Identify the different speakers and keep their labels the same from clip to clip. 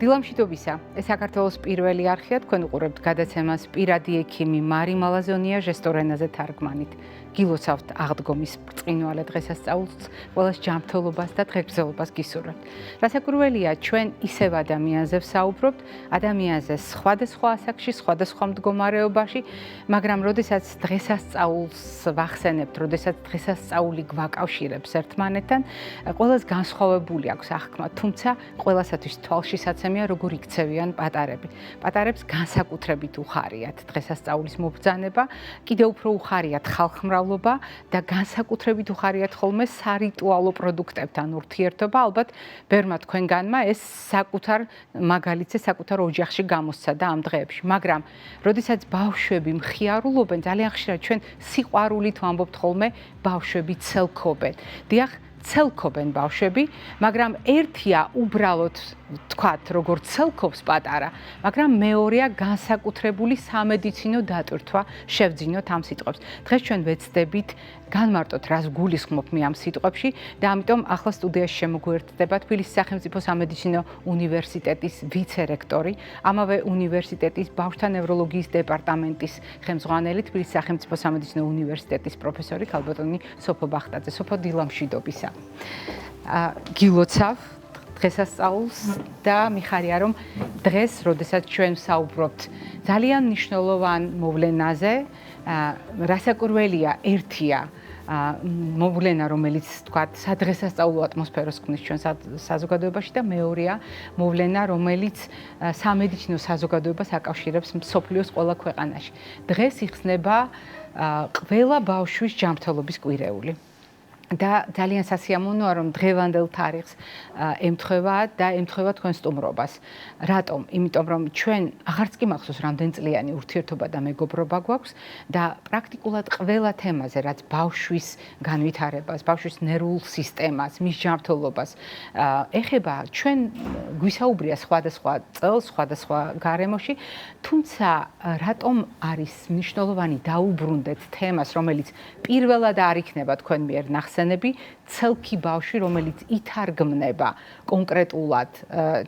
Speaker 1: დილამშვიდობისა. ეს საქართველოს პირველი არხია, თქვენ უყურებთ გადაცემას პირადი ექიმი მარი მალაზონია ჟესტურ ენაზე თარგმანით. გილოცავთ აღდგომის ბრწყინვალე დღესასწაულს, ყველას ჯანმრთელობას და დღეგრძელობას გისურვებთ. რასაკვირველია, ჩვენ ისევ ადამიანზე ვსაუბრობთ, ადამიანზე სხვადასხვა ასაკში, სხვადასხვა მდგომარეობაში, მაგრამ როდესაც დღესასწაულს ვახსენებთ, როდესაც დღესასწაული გვაკავშირებს ერთმანეთთან, ყველას განსხვავებული აქვს აღქმა, თუმცა ყველასათვის თვალშისაცემია, როგორ იქცევიან პატარები. პატარებს განსაკუთრებით უხარიათ დღესასწაულის მობრძანება, კიდევ უფრო უხარიათ ხალხმრავლობა და განსაკუთრებით უხარიათ ხოლმე სარიტუალო პროდუქტებთან ურთიერთობა. ალბათ ბევრმა თქვენგანმა ეს საკუთარ მაგალითზე, საკუთარ ოჯახში გამოსცადა ამ დღეებში. მაგრამ როდესაც ბავშვები მხიარულობენ, ძალიან ხშირად ჩვენ სიყვარულით ვამბობთ ხოლმე ბავშვები ცელქობენ. დიახ, ცელქობენ ბავშვები, მაგრამ ერთია უბრალოდ თქვათ, როგორ ცელქობს პატარა, მაგრამ მეორეა განსაკუთრებული სამედიცინო დატვირთვა შევძინოთ ამ სიტყვებს. დღეს ჩვენ ვეცდებით განმარტოთ, რას გულისხმობ მე ამ სიტყვებში და ამიტომ ახლა სტუდიაში შემოგვერთდება თბილისის სახელმწიფო სამედიცინო უნივერსიტეტის ვიცე-რექტორი, ამავე უნივერსიტეტის ბავშვთა ნევროლოგიის დეპარტამენტის ხელმძღვანელი, თბილისის სახელმწიფო სამედიცინო უნივერსიტეტის პროფესორი ქალბატონი სოფო ბახტაძე. სოფო, დილამშვიდობისა. გილოცავ დღესასწაულს და მიხარია, რომ დღეს, როდესაც ჩვენ ვსაუბრობთ ძალიან მნიშვნელოვან მოვლენაზე, რასაკვირველია, ერთია მოვლენა, რომელიც თქვათ, სადღესასწაულო ატმოსფეროს ქმნის ჩვენ საზოგადოებაში და მეორეა მოვლენა, რომელიც სამედიცინო საზოგადოებას აკავშირებს მსოფლიოს ყველა ქვეყანაში. დღეს იხსნება ყველა ბავშვის ჯანმრთელობის კვირეული. და ძალიან სასიამოვნოა, რომ დღევანდელ თარიღს ემთხვევა და ემთხვევა თქვენ სტუმრობას. რატომ? იმიტომ, რომ ჩვენ აღარც კი მახსოვს რამდენწლიანი ურთიერთობა და მეგობრობა გვაქვს და პრაქტიკულად ყველა თემაზე, რაც ბავშვის განვითარებას, ბავშვის ნერვულ სისტემას, მის ჯანმრთელობას ეხება, ჩვენ გვისაუბრია სხვადასხვა წელს, სხვადასხვა გარემოში, თუმცა რატომ არის მნიშვნელოვანი დაუბრუნდეთ თემას, რომელიც პირველად არ იქნება თქვენ მიერ ნახსენები, ცელქი ბავშვი, რომელიც ითარგმნება კონკრეტულად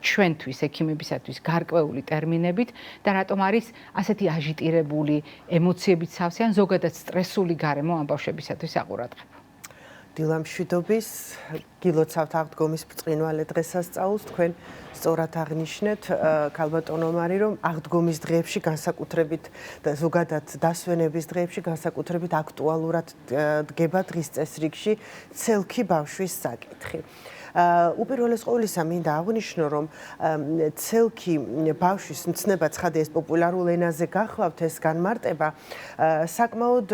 Speaker 1: ჩვენთვის, ექიმებისათვის გარკვეული ტერმინებით და რატომ არის ასეთი აჟიტირებული, ემოციებით სავსე ან ზოგადად სტრესული გარემო ამ ბავშვებისათვის აყურადღება.
Speaker 2: დილამშვიდობის, გილოცავთ აღდგომის ბრწყინვალე დღესასწაულს, თქვენ სწორად აღნიშნეთ, ქალბატონო მარი, რომ აღდგომის დღეებში განსაკუთრებით და ზოგადად დასვენების დღეებში განსაკუთრებით აქტუალურად დგება დღის წესრიგში ცელქი ბავშვის საკითხი. უპირველეს ყოვლისა მინდა აღვნიშნო, რომ ცელქი ბავშვის მცნება ცხადია ეს პოპულარულ ენაზე გახლავთ ეს განმარტება საკმაოდ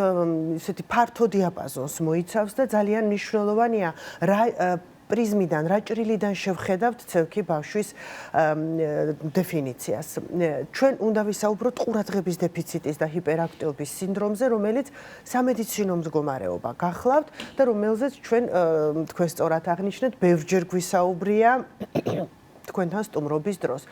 Speaker 2: ისეთი ფართო დიაპაზონს მოიცავს და ძალიან მნიშვნელოვანია რა პრიზმიდან, რა ჭრილიდან შევხედავთ ცელქი ბავშვის დეფინიციას. ჩვენ უნდა ვისაუბროთ ყურადღების დეფიციტის და ჰიპერაქტიობის სინდრომზე, რომელიც სამედიცინო მდგომარეობა გახლავთ და რომელზეც ჩვენ თქვენ სწორად აღნიშნეთ, ბევრჯერ გვისაუბრია თქვენთან სტუმრობის დროს.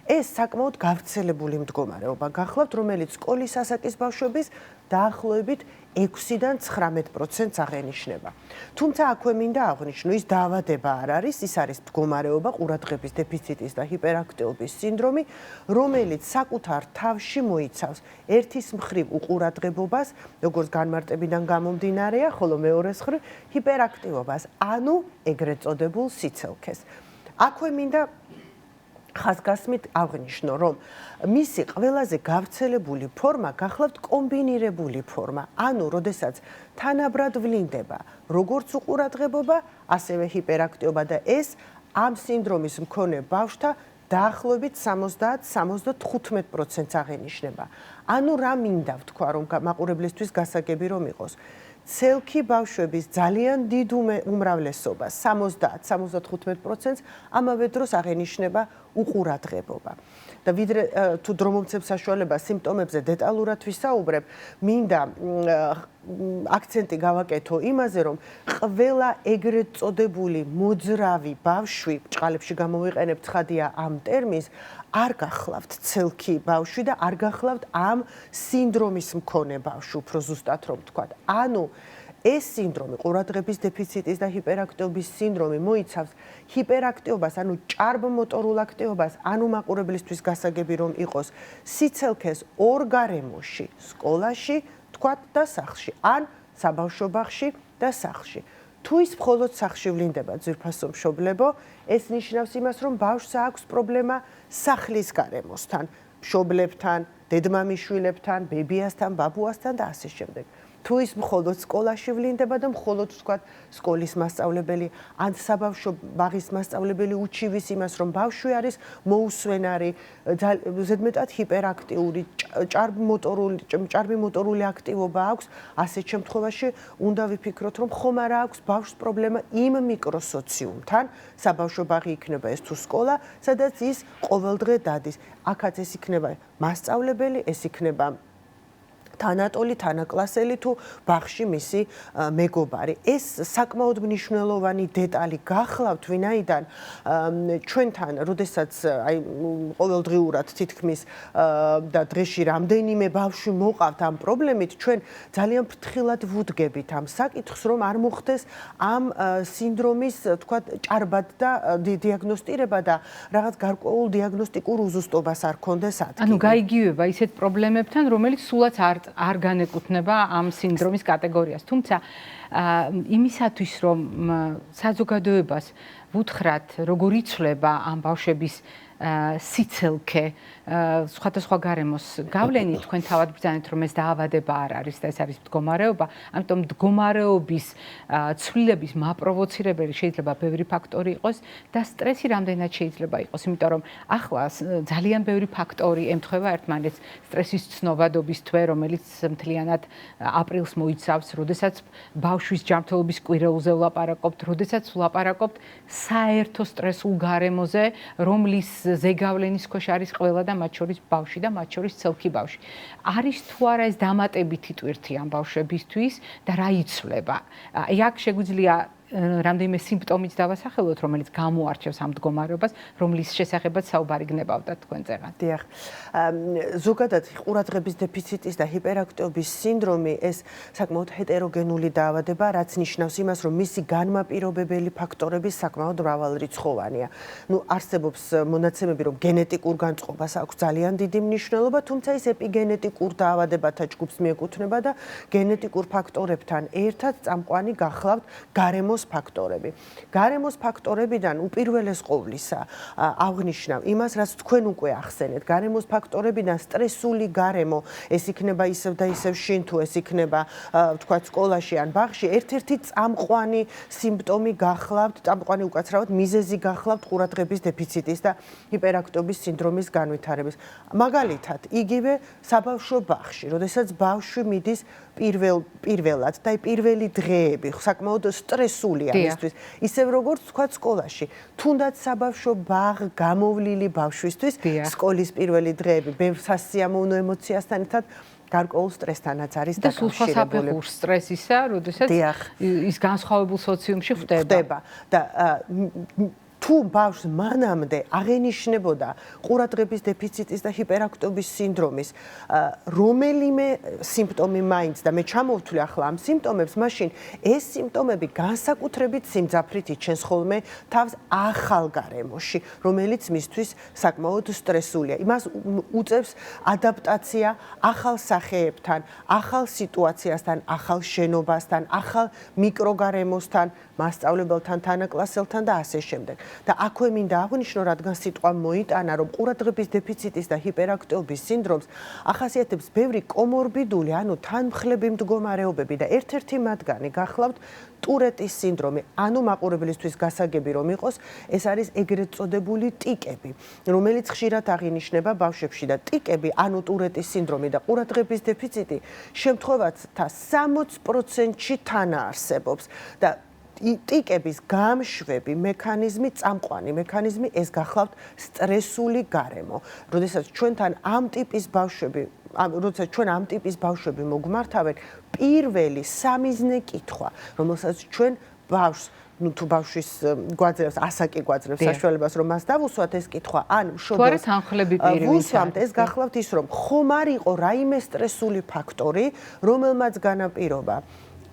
Speaker 2: ეს საკმაოდ გავრცელებული მდგომარეობა გახლავთ, რომელიც სკოლის ასაკის ბავშვების დაახლოებით 6-დან 19%-ს აღენიშნება. თუმცა აქვე მინდა აღვნიშნო, ის დაავადება არ არის, ის არის მდგომარეობა, ყურადღების დეფიციტის და ჰიპერაქტიობის სინდრომი, რომელიც საკუთარ თავში მოიცავს ერთის მხრივ უყურადღებობას, როგორც განმარტებიდან გამომდინარეა, ხოლო მეორეს მხრივ ჰიპერაქტივობას, ანუ ეგრეთ წოდებულ სიცელქეს. აქვე მინდა ხაზგასმით აღვნიშნო, რომ მისი ყველაზე გავრცელებული ფორმა გახლავთ კომბინირებული ფორმა, ანუ როდესაც თანაბრად ვლინდება როგორც უყურადღებობა, ასევე ჰიპერაქტიობა და ეს ამ სინდრომის მქონე ბავშვთა დაახლოებით 70-75%-ს აღენიშნება. ანუ რა მინდა ვთქვა, რომ მაყურებლისთვის გასაგები რომ იყოს. ცელქი ბავშვების ძალიან დიდ უმრავლესობა, 70-75%-ს ამავე დროს აღენიშნება უყურადღებობა. და ვიდრე თუ დრო მომცემ საშუალებას სიმპტომებზე დეტალურად ვისაუბრებ, მინდა აქცენტი გავაკეთო იმაზე, რომ ყველა ეგრეთ წოდებული მოძრავი ბავშვი, ბრჭყალებში გამოვიყენებ ცხადია ამ ტერმინს, არ გახლავთ ცელქი ბავშვი და არ გახლავთ ამ სინდრომის მქონე ბავშვი, უფრო ზუსტად რომ ვთქვათ. ანუ ეს სინდრომი, ყურადღების დეფიციტის და ჰიპერაქტიობის სინდრომი მოიცავს ჰიპერაქტიობას, ანუ ჭარბმოტორულ აქტივობას, ანუ მაყურებლისთვის გასაგები რომ იყოს სიცელქეს ორ გარემოში, სკოლაში, თქვათ და სახლში, ან საბავშვო ბაღში და სახლში. თუ ის მხოლოდ სახლში ვლინდება ძვირფასო მშობლებო, ეს ნიშნავს იმას, რომ ბავშვს აქვს პრობლემა სახლის გარემოსთან, მშობლებთან, დედმამიშვილებთან, ბებიასთან, ბაბუასთან და ასე შემდეგ. თუ ის მხოლოდ სკოლაში ვლინდება და მხოლოდ ვთქვათ სკოლის მასწავლებელი ან საბავშვო ბაღის მასწავლებელი უჩივის იმას, რომ ბავშვი არის მოუსვენარი, ზედმეტად ჰიპერაქტიული, ჭარბი მოტორული აქტივობა აქვს, ასეთ შემთხვევაში უნდა ვიფიქროთ, რომ ხომ არა აქვს ბავშვს პრობლემა იმ მიკროსოციუმთან, საბავშვო ბაღი იქნება ეს თუ სკოლა, სადაც ის ყოველდღე დადის. აქაც ეს იქნება მასწავლებელი, ეს იქნება თანატოლი, თანაკლასელი თუ ბაღში მისი მეგობარი. ეს საკმაოდ მნიშვნელოვანი დეტალი გახლავთ, ვინაიდან ჩვენთან, როდესაც აი ყოველდღიურად თითქმის და დღეში რამდენიმე ბავშვი მოყავთ ამ პრობლემით, ჩვენ ძალიან ფრთხილად ვუდგებით ამ საკითხს, რომ არ მოხდეს ამ სინდრომის, თქვათ, ჭარბად და დიაგნოსტირება და რაღაც გარკვეულ დიაგნოსტიკურ უზუსტობას არ ქონდეს ადგილი.
Speaker 1: ანუ გაიგივება ისეთ პრობლემებთან, რომელიც სულაც არ განეკუთვნება ამ სინდრომის კატეგორიას. თუმცა იმისათვის, რომ საზოგადოებას ვუთხრათ, როგორ იცვლება ამ ბავშვების სიცელქე, სხვადასხვა გარემოს გავლენით, თქვენ თავად ბრძანეთ, რომ ეს დაავადება არ არის და ეს არის მდგომარეობა, ამიტომ მდგომარეობის ცვლილების მაპროვოცირებელი შეიძლება ბევრი ფაქტორი იყოს და სტრესი რამდენად შეიძლება იყოს, იმიტომ რომ ახლა ძალიან ბევრი ფაქტორი ემთხვევა ერთმანეთს, სტრესის ცნობადობის თვე, რომელიც მთლიანად აპრილს მოიცავს, როდესაც ბავშვის ჯანმრთელობის კვირეულზე ვლაპარაკობთ, როდესაც ვლაპარაკობთ საერთო სტრესულ გარემოზე, რომლის ზეგავლენის ქვეშ არის ყველა და მათ შორის ბავშვი და მათ შორის ცელქი ბავშვი. არის თუ არა ეს დამატებითი ტვირთი ამ ბავშვებისთვის და რა იცვლება? აი აქ შეგვიძლია რამდენიმე სიმპტომით დავასახელოთ, რომელიც გამოარჩევს ამ მდგომარეობას, რომლის შესახებაც საუბარი გნებავდა თქვენ წერად.
Speaker 2: დიახ. ზოგადად ყურადღების დეფიციტის და ჰიპერაქტიობის სინდრომი ეს საკმაოდ ჰეტეროგენული დაავადება, რაც ნიშნავს იმას, რომ მისი განმაპირობებელი ფაქტორები საკმაოდ მრავალრიცხოვანია. არსებობს მონაცემები, რომ გენეტიკურ განწყობას აქვს ძალიან დიდი მნიშვნელობა, თუმცა ის ეპიგენეტიკურ დაავადებათა ჯგუფს მიეკუთვნება და გენეტიკურ ფაქტორებთან ერთად წამყვანი გახლავთ გარემოს ფაქტორები. გარემოს ფაქტორებიდან უპირველეს ყოვლისა აღნიშნავ იმას, რაც თქვენ უკვე ახსენეთ. გარემოს ფაქტორებიდან სტრესული გარემო, ეს იქნება ისევ და ისევ შინ თუ ეს იქნება, ვთქვათ, სკოლაში ან ბაღში, ერთ-ერთი წამყვანი სიმპტომი გახლავთ, წამყვანი უკაცრავად მიზეზი გახლავთ ყურადღების დეფიციტის და ჰიპერაქტიობის სინდრომის განვითარების. მაგალითად, იგივე საბავშვო ბაღში, როდესაც ბავშვი მიდის პირველად და პირველი დღეები საკმაოდ სტრესულია მისთვის, ისევ როგორც თქვა სკოლაში. თუნდაც საბავშვო ბაღ გამოვლილი ბავშვისთვის სკოლის პირველი დღეები ბევრ სასიამოვნო ემოციასთან ერთად გარკვეულ სტრესთანაც არის
Speaker 1: დაკავშირებული. და სულ სტრესისა, როდესაც ის განსხვავებულ სოციუმში ხდება.
Speaker 2: და თუ ბავშვს მანამდე აღენიშნებოდა ყურადღების დეფიციტის და ჰიპერაქტიობის სინდრომის რომელიმე სიმპტომი მაინც და მე ჩამოვთვლი ახლა ამ სიმპტომებს, მაშინ ეს სიმპტომები განსაკუთრებით სიმძაფრით იჩენს ხოლმე თავს ახალ გარემოში, რომელიც მისთვის საკმაოდ სტრესულია. იმას უწევს ადაპტაცია ახალ სახეებთან, ახალ სიტუაციასთან, ახალ შენობასთან, ახალ მიკროგარემოსთან, მასწავლებელთან, თანაკლასელთან და ასე შემდეგ. და აქვე მინდა აღვნიშნო, რადგან სიტყვა მოიტანა, რომ ყურადღების დეფიციტის და ჰიპერაქტიობის სინდრომს ახასიათებს ბევრი კომორბიდული, ანუ თანმხლები მდგომარეობები და ერთ-ერთი მათგანი გახლავთ ტურეტის სინდრომი, ანუ მაყურებლისთვის გასაგები რომ იყოს, ეს არის ეგრეთ წოდებული ტიკები, რომელიც ხშირად აღინიშნება ბავშვებში და ტიკები, ანუ ტურეტის სინდრომი და ყურადღების დეფიციტი შემთხვევათა 60%-ში თანაარსებობს და ტიკების გამშვები მექანიზმი, წამყვანი მექანიზმი ეს გახლავთ სტრესული გარემო. როდესაც ჩვენთან ამ ტიპის ბავშვები მოგმართავენ, პირველი სამიზნე კითხვა, რომელსაც ჩვენ ბავშვს თუ ბავშვის გვაძლევს, ასაკი გვაძლევს საშუალებას, რომ მას დავუსვათ ეს კითხვა, ან მშობელს ვუსვამთ, ეს გახლავთ ის, რომ ხომ არ იყო რაიმე სტრესული ფაქტორი, რომელმაც განაპირობა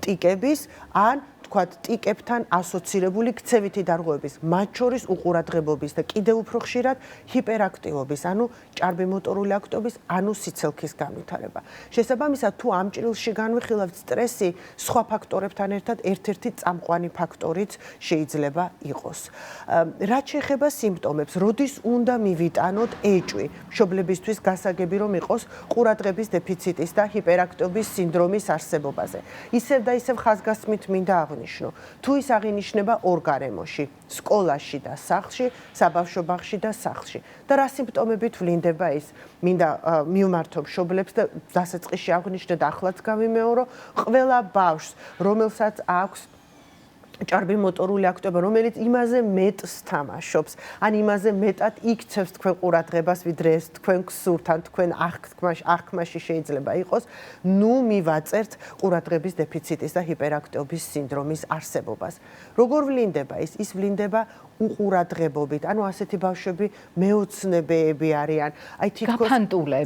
Speaker 2: ტიკების ან თქვათ ტიკებთან ასოცირებული ქცევითი დარღვევების, მათ შორის უყურადღებობის და კიდევ უფრო ხშირად ჰიპერაქტივობის, ანუ ჭარბი მოტორული აქტობის, ანუ სიცილქის განვითარება. შესაბამისად, თუ ამ ჭრილში განვიხილავთ სტრესი, სხვა ფაქტორებთან ერთად ერთ-ერთი წამყვანი ფაქტორიც შეიძლება იყოს. რაც შეეხება სიმპტომებს, როდის უნდა მივიტანოთ ეჭვი, მშობლებისთვის გასაგები რომ იყოს ყურადღების დეფიციტის და ჰიპერაქტივობის სინდრომის არსებობაზე. ისევ და ისევ ხაზგასმით მინდა აღნიშნო, თუ ის აღინიშნება ორ გარემოში, სკოლაში და სახლში, საბავშვო ბაღში და სახლში. და რა სიმპტომებით ვლინდება ის? მინდა მივმართო მშობლებს და დასაწყისში აღნიშნე და ახლაც გავიმეორო, ყველა ბავშვს, რომელსაც აქვს ჭარბი მოტორული აქტობა, რომელიც იმაზე მეტს თამაშობს, ან იმაზე მეტად იქცევს თქვენ ყურადღებას, ვიდრე ეს თქვენ გსურთ, ან თქვენ აღქმაში შეიძლება იყოს, ნუ მივაწერთ ყურადღების დეფიციტის და ჰიპერაქტივობის სინდრომის არსებობას. როგორ ვლინდება ის? ის ვლინდება უყურადღებობით, ანუ ასეთი ბავშვები მეოცნებეები არიან, აი თითქოს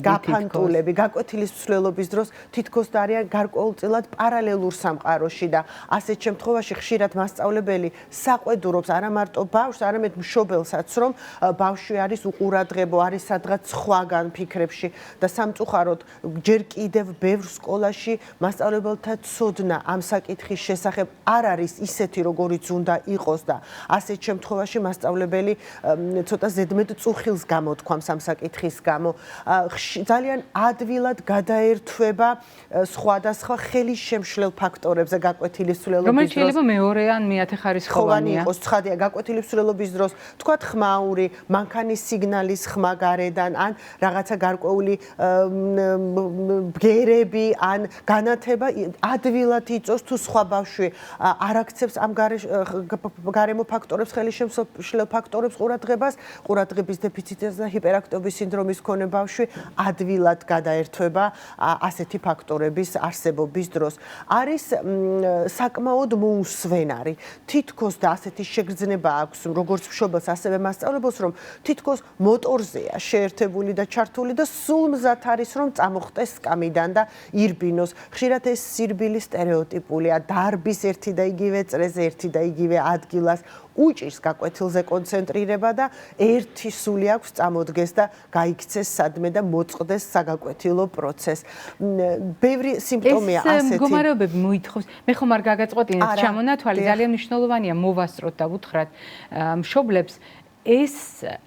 Speaker 2: გაფანტულები, გაკვეთილის მსვლელობის დროს თითქოს არიან გარკვეულწილად პარალელურ სამყაროში და ასეთ შემთხვევაში ხშირად მასწავლებელი საყვედურობს არა მარტო ბავშვს, არამედ მშობელსაც, რომ ბავშვი არის უყურადღებო, არის სადღაც სხვაგან ფიქრებში და სამწუხაროდ ჯერ კიდევ ბევრ სკოლაში მასწავლებელთა ცოდნა ამ საკითხის შესახებ არ არის ისეთი, როგორიც უნდა იყოს და ასეთ შემთხვევაში მასწავლებელი ცოტა ზედმეტ წუხილს გამოთქვამს ამ საკითხის გამო. ძალიან ადვილად გადაერთვება სხვადასხვა ხელისშემშლელ ფაქტორებზე გაკვეთილის მსვლელობის დროს.
Speaker 1: რომელიც შეიძლება მეორე ან მეათეხარისხოვანია.
Speaker 2: იყოს ცხადია გაკვეთილის მსვლელობის დროს, თქვათ ხმაური, მანქანის სიგნალის ხმა გარედან, ან რაღაცა გარკვეული ბგერები, ან განათება ადვილად იწოს თუ სხვა ბავშვი არ აქცევს ამ გარემო ფაქტორებს, ხელისშემშლელ ფაქტორებს ყურადღებას, ყურადღების დეფიციტის და ჰიპერაქტივობის სინდრომის მქონე ბავშვი ადვილად გადაერთვება ასეთი ფაქტორების არსებობის დროს. არის საკმაოდ მოუსვენარი. თითქოს და ასეთი შეგრძნება აქვს როგორც მშობელს, ასევე მასწავლებელს, რომ თითქოს მოტორზეა შეერთებული და ჩართული და სულ მზად არის, რომ წამოხტეს სკამიდან და ირბინოს. ხშირად ეს სირბილი სტერეოტიპულია, დარბის ერთი და იგივე წრეზე, ერთი და იგივე ადგილას უჭირს გაკვეთილზე კონცენტრირება და ერთი სული აქვს წამოდგეს და გაიქცეს სადმე და მოწყდეს საგაკვეთილო პროცესს. ბევრი სიმპტომია ასეთი.
Speaker 1: ეს მდგომარეობები მოითხოვს. მე ხომ არ გაგაწყვეტინეთ ჩამონათვალი, ძალიან მნიშვნელოვანია მოვასწროთ და უთხრათ მშობლებს ეს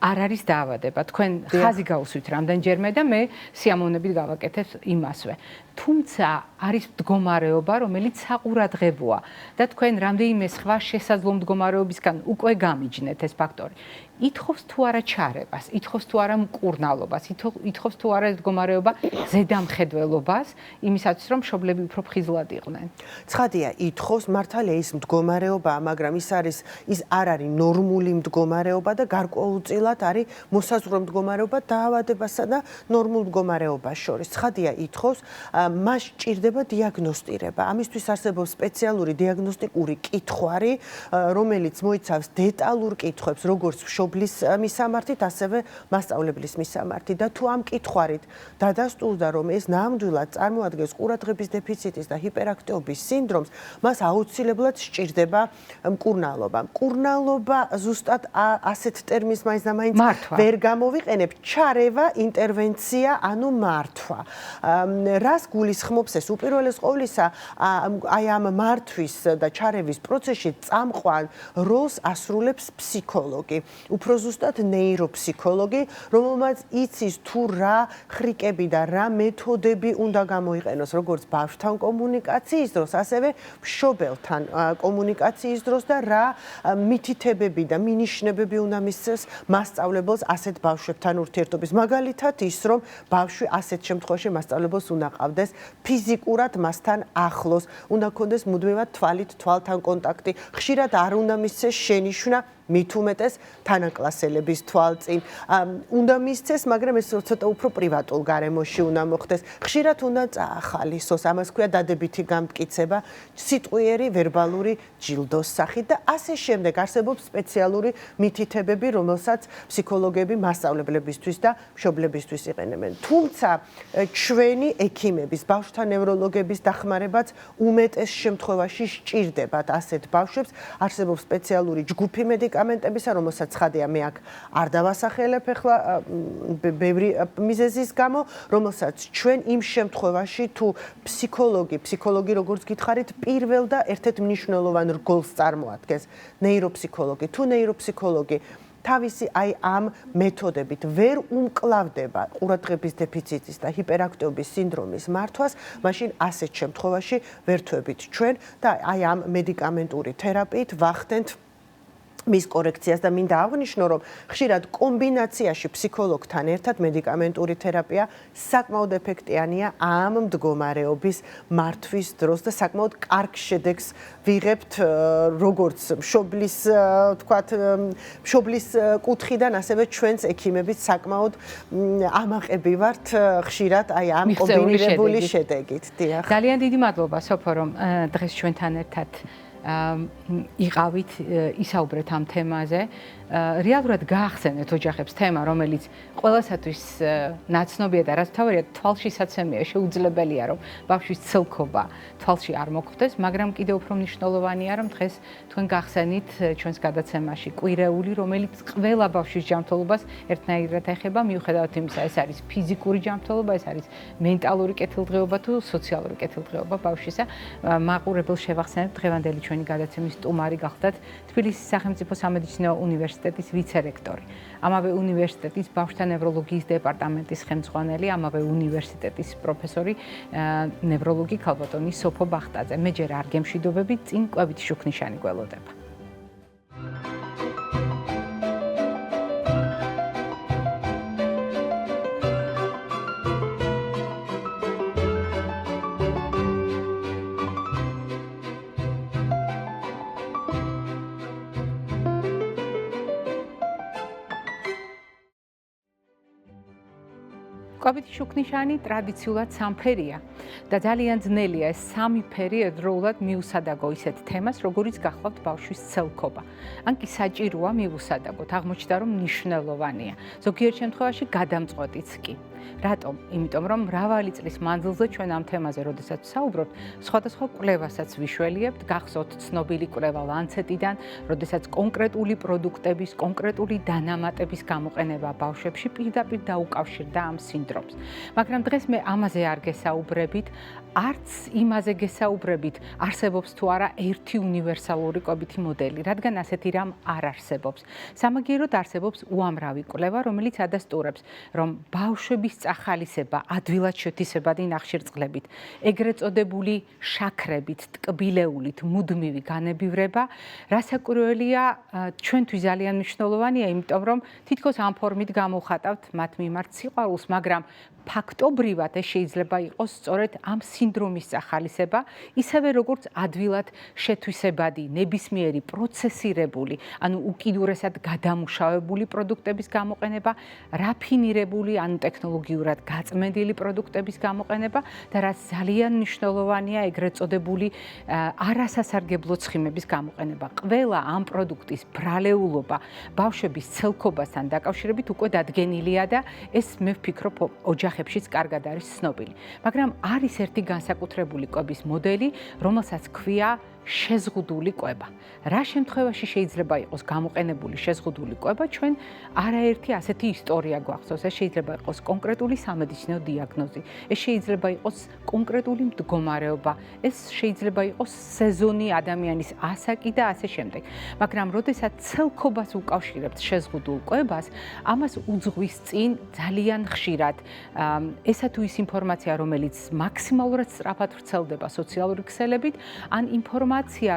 Speaker 1: არ არის დაავადება. თქვენ ხაზი გაუსვით რამდენჯერმე და მე სიამოვნებით გავაკეთებ იმასვე. თუმცა არის მდგომარეობა, რომელიც საყურადღებოა და თქვენ რამდენიმე სხვა შესაძლო მდგომარეობისგან უკვე გამიჯნეთ ეს ფაქტორი. ითხოვს თუ არა ჩარებას, ითხოვს თუ არა მკურნალობას, ითხოვს თუ არა მდგომარეობა ზედამხედველობას, იმისათვის რომ მშობლები უფრო ფხიზლად იყვნენ.
Speaker 2: ცხადია, ითხოვს მართალია ის მდგომარეობაა, მაგრამ ის არ არის ნორმული მდგომარეობა და გარკვეულწილად არის მოსაზღვრე მდგომარეობა დაავადებასა და ნორმულ მდგომარეობას შორის. ცხადია, ითხოვს მას ჭირდება დიაგნოსტირება. ამისთვის არსებობს სპეციალური დიაგნოსტიკური კითხვარი, რომელიც მოიცავს დეტალურ კითხვებს, როგორც მშობლის მისამართით, ასევე მასწავლებლის მისამართით და თუ ამ კითხვარით დადასტურდა, რომ ეს ნამდვილად წარმოადგენს ყურადღების დეფიციტის და ჰიპერაქტივობის სინდრომს, მას აუცილებლად სჭირდება მკურნალობა. მკურნალობა ზუსტად ასეთ ტერმინს მაინც და მაინც ვერ გამოვიყენებ, ჩარევა, ინტერვენცია, ანუ მართვა. რას გულისხმობს ეს? უპირველეს ყოვლისა, აი ამ მართვის და ჩარევის პროცესში წამყვან როლს ასრულებს ფსიქოლოგი. უფრო ზუსტად ნეიროფსიქოლოგი, რომელმაც იცის თუ რა ხრიკები და რა მეთოდები უნდა გამოიყენოს, როგორც ბავშვთან კომუნიკაციის დროს, ასევე მშობელთან კომუნიკაციის დროს და რა მითითებები და მინიშნებები უნდა მისცეს მასწავლებელს ასეთ ბავშვებთან ურთიერთობის. მაგალითად ის, რომ ბავშვი ასეთ შემთხვევაში მასწავლებელს უნდა ყავდეს ფიზიკურად მასთან ახლოს, უნდა ქონდეს მუდმივად თვალით თვალთან კონტაქტი, ხშირად არ უნდა მისცეს შენიშვნა მით უმეტეს თანაკლასელების თვალწინ. უნდა მისცეს, მაგრამ ეს ცოტა უფრო პრივატულ გარემოში უნდა მოხდეს. ხშირად უნდა წაახალისოს, ამას ქვია დადებითი გამტკიცება, სიტყვიერი ვერბალური ჯილდოს სახით და ასე შემდეგ. არსებობს სპეციალური მითითებები, რომელსაც ფსიქოლოგები მასწავლებლებისთვის და მშობლებისთვის იყენებენ. თუმცა ჩვენი ექიმების, ბავშვთა ნევროლოგების დახმარებაც უმეტეს შემთხვევაში სჭირდებათ ასეთ ბავშვებს. არსებობს სპეციალური ჯგუფი მედიკამენტებისა, რომელსაც ხადია მე აქ არ დავასახელებ ახლა ბევრი მიზეზის გამო, რომელსაც ჩვენ იმ შემთხვევაში თუ ფსიქოლოგი როგორც გითხარით, პირველ და ერთ-ერთ მნიშვნელოვან რგოლს წარმოადგენს ნეიროფსიქოლოგი. თუ ნეიროფსიქოლოგი თავისი ამ მეთოდებით ვერ უმკლავდება ყურადღების დეფიციტის და ჰიპერაქტიობის სინდრომის მართვას, მაშინ ასეთ შემთხვევაში ვერთვებით ჩვენ და ამ მედიკამენტური თერაპიით ვახდენთ მის კორექციას და მინდა აღვნიშნო, რომ ხშირად კომბინაციაში ფსიქოლოგთან ერთად მედიკამენტური თერაპია საკმაოდ ეფექტიანია ამ მდგომარეობის მართვის დროს და საკმაოდ კარგ შედეგს ვიღებთ როგორც მშობლის კუთხიდან, ასევე ჩვენც ექიმებიც საკმაოდ ამაყები ვართ ხშირად ამ კომბინირებული შედეგით. დიახ.
Speaker 1: ძალიან დიდი მადლობა სოფო, რომ დღეს ჩვენთან ერთად იყავით, ისაუბრეთ ამ თემაზე. რეალურად გაახსენეთ ოჯახებს თემა, რომელიც ყველასათვის ნაცნობია და რაც თავარია თვალშისაცემია, შეუძლებელია, რომ ბავშვის ცელქობა თვალში არ მოხვდეს, მაგრამ კიდევ უფრო მნიშვნელოვანია, რომ დღეს თქვენ გახსენით ჩვენს გადაცემაში კვირეული, რომელიც ყველა ბავშვის ჯანმრთელობას ერთნაირად ეხება, მიუხედავად იმისა, ეს არის ფიზიკური ჯანმრთელობა, ეს არის მენტალური კეთილდღეობა თუ სოციალური კეთილდღეობა ბავშვისა. მაყურებელს შევახსენებ, დღევანდელი ჩვენი გადაცემის სტუმარი გახდათ თბილისის სახელმწიფო სამედიცინო უნივერსიტეტის ვიცე-რექტორი, ამავე უნივერსიტეტის ბავშვთა ნევროლოგიის დეპარტამენტის ხელმძღვანელი, ამავე უნივერსიტეტის პროფესორი, ნევროლოგი ქალბატონი სოფო ბახტაძე. მე ჯერ არ გემშვიდობებით, წინ კვებითი შუქნიშანი გველოდება. კვებითი შუქნიშანი ტრადიციულად სამფერია და ძალიან ძნელია ეს სამი ფერი ერთდროულად მიუსადაგო ისეთ თემას, როგორიც გახლავთ ბავშვის ცელქობა. ან კი საჭიროა მიუსადაგოთ, აღმოჩნდა რომ მნიშვნელოვანია. ზოგიერთ შემთხვევაში გადამწყვეტიც კი. რატომ? იმიტომ რომ მრავალი წლის მანძილზე ჩვენ ამ თემაზე, როდესაც ვსაუბრობთ, სხვადასხვა კვლევასაც ვიშველიებთ, გახსოვთ ცნობილი კვლევა ლანცეტიდან, როდესაც კონკრეტული პროდუქტების, კონკრეტული დანამატების გამოყენება ბავშვებში პირდაპირ დაუკავშირდა ამ სინდრომს. მაგრამ დღეს მე ამაზე არ გესაუბრებით, არც იმაზე გესაუბრებით, არსებობს თუ არა ერთი უნივერსალური კვებითი მოდელი, რადგან ასეთი რამ არ არსებობს. სამაგიეროდ არსებობს უამრავი კვლევა, რომელიც ადასტურებს, რომ ბავშვების წახალისება ადვილად შეთისებადი ნახშირწყლებით, ეგრეთ წოდებული შაქრებით, ტკბილეულით, მუდმივი განებივრება, რასაკვირველია, ჩვენთვის ძალიან მნიშვნელოვანია, იმიტომ რომ თითქოს ამ ფორმით გამოვხატავთ მათ მიმართ სიყვარულს, მაგრამ ფაქტობრივად ეს შეიძლება იყოს სწორედ ამ სინდრომის წახალისება, ისევე როგორც ადვილად შეთვისებადი, ნებისმიერი პროცესირებული, ანუ უკიდურესად გადამუშავებული პროდუქტების გამოყენება, რაფინირებული, ანუ ტექნოლოგიურად გაწმენდილი პროდუქტების გამოყენება და რაც ძალიან მნიშვნელოვანია, ეგრეთ წოდებული არასასარგებლო ცხიმების გამოყენება. ყველა ამ პროდუქტის ბრალეულობა ბავშვების ცელქობასთან დაკავშირებით უკვე დადგენილია და ეს მე ვფიქრობ ოჯახებშიც კარგად არის ცნობილი. მაგრამ არის ერთი განსაკუთრებული კვების მოდელი, რომელსაც ქვია შეზღუდული კვება. რა შემთხვევაში შეიძლება იყოს გამოყენებული შეზღუდული კვება, ჩვენ არაერთი ასეთი ისტორია გვახსოვს. ეს შეიძლება იყოს კონკრეტული სამედიცინო დიაგნოზი, ეს შეიძლება იყოს კონკრეტული მდგომარეობა, ეს შეიძლება იყოს სეზონი, ადამიანის ასაკი და ასე შემდეგ. მაგრამ როდესაც ცელქობას უკავშირებთ შეზღუდულ კვებას, ამას უძღვის წინ ძალიან ხშირად ესა თუ ის ინფორმაცია, რომელიც მაქსიმალურად სწრაფად ვრცელდება სოციალური ქსელებით, ან ინფორმაცია,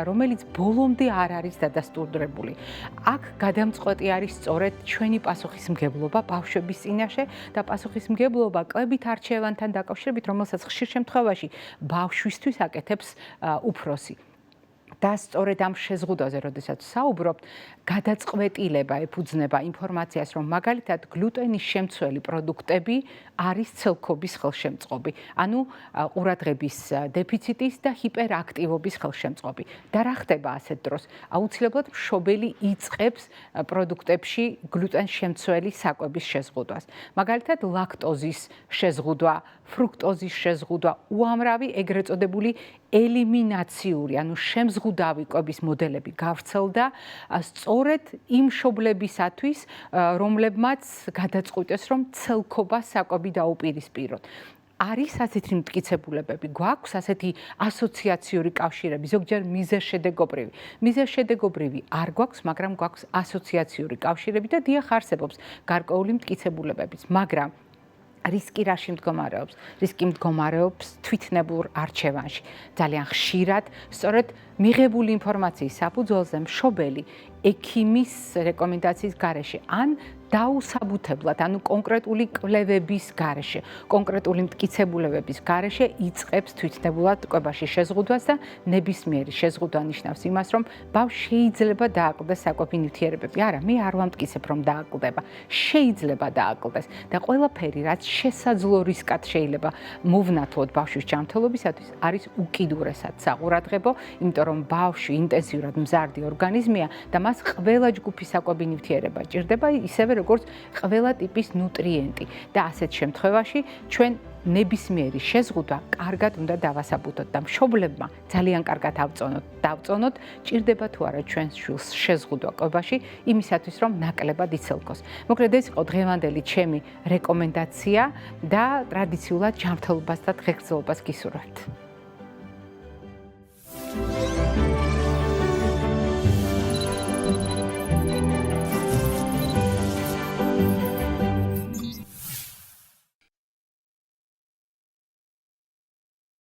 Speaker 1: რომელიც ბოლომდე არ არის დადასტურებული. აქ გადამწყვეტი არის სწორედ ჩვენი პასუხისმგებლობა ბავშვების წინაშე და პასუხისმგებლობა კვებით არჩევანთან დაკავშირებით, რომელსაც ხშირ შემთხვევაში ბავშვისთვის აკეთებს უფროსი. და სწორედ ამ შეზღუდვაზე, როდესაც საუბრობთ, გადაწყვეტილება ეფუძნება ინფორმაციას, რომ მაგალითად გლუტენის შემცველი პროდუქტები არის ცელქობის ხელშემწყობი, ანუ ყურადღების დეფიციტის და ჰიპერაქტივობის ხელშემწყობი. და რა ხდება ასეთ დროს? აუცილებლად მშობელი იწყებს პროდუქტებში გლუტენს შემცველი საკვების შეზღუდვას. მაგალითად, ლაქტოზის შეზღუდვა, ფრუქტოზის შეზღუდვა, უამრავი ეგრეთ წოდებული ელიმინაციური, ანუ შემზღუდავი კვების მოდელები გავრცელდა სწორედ იმ მშობლებისათვის, რომლებმაც გადაწყვიტეს, რომ ცელქობა საკვები დაუპირისპიროთ. არის ასეთი მტკიცებულებები, გვაქვს ასეთი ასოციაციური კავშირები, ზოგჯერ მიზეშედეგობრივი. მიზეშედეგობრივი არ გვაქვს, მაგრამ გვაქვს ასოციაციური კავშირები და დიახ არსებობს გარკვეული მტკიცებულებებიც, მაგრამ რისკი რაში მდგომარეობს? რისკი მდგომარეობს თვითნებურ არჩევანში. ძალიან ხშირად, სწორედ მიღებული ინფორმაციის საფუძველზე მშობელი ექიმის რეკომენდაციის გარეშე ან დაუსაბუთებლად, ანუ კონკრეტული კვლევების გარეშე, კონკრეტული მტკიცებულებების გარეშე იწყებს თვითნებურად კვებაში შეზღუდვას და ნებისმიერი შეზღუდვა ნიშნავს იმას, რომ ბავშვს შეიძლება დააკლდეს საკვები ნივთიერებები. არა, მე არ ვამტკიცებ, რომ დააკლდება. შეიძლება დააკლდეს და ყველაფერი, რაც შესაძლო რისკად შეიძლება მოვნათოთ ბავშვის ჯანმრთელობისათვის, არის უკიდურესად საყურადღებო, იმიტომ რომ ბავშვი ინტენსიურად მზარდი ორგანიზმია და მას ყველა ჯგუფის საკვები ნივთიერება ჭირდება, ისევე როგორც ყველა ტიპის ნუტრიენტი და ასეთ შემთხვევაში ჩვენ ნებისმიერი შეზღუდვა კარგად უნდა დავასაბუთოთ და მშობლებმა ძალიან კარგად დავწონოთ, ჭირდება თუ არა ჩვენს შვილს შეზღუდვა კვებაში იმისათვის, რომ ნაკლებად იცელქოს. მოკლედ ეს იყო დღევანდელი ჩემი რეკომენდაცია და ტრადიციულად ჯანმრთელობას და დღეგრძელობას გისურვებთ.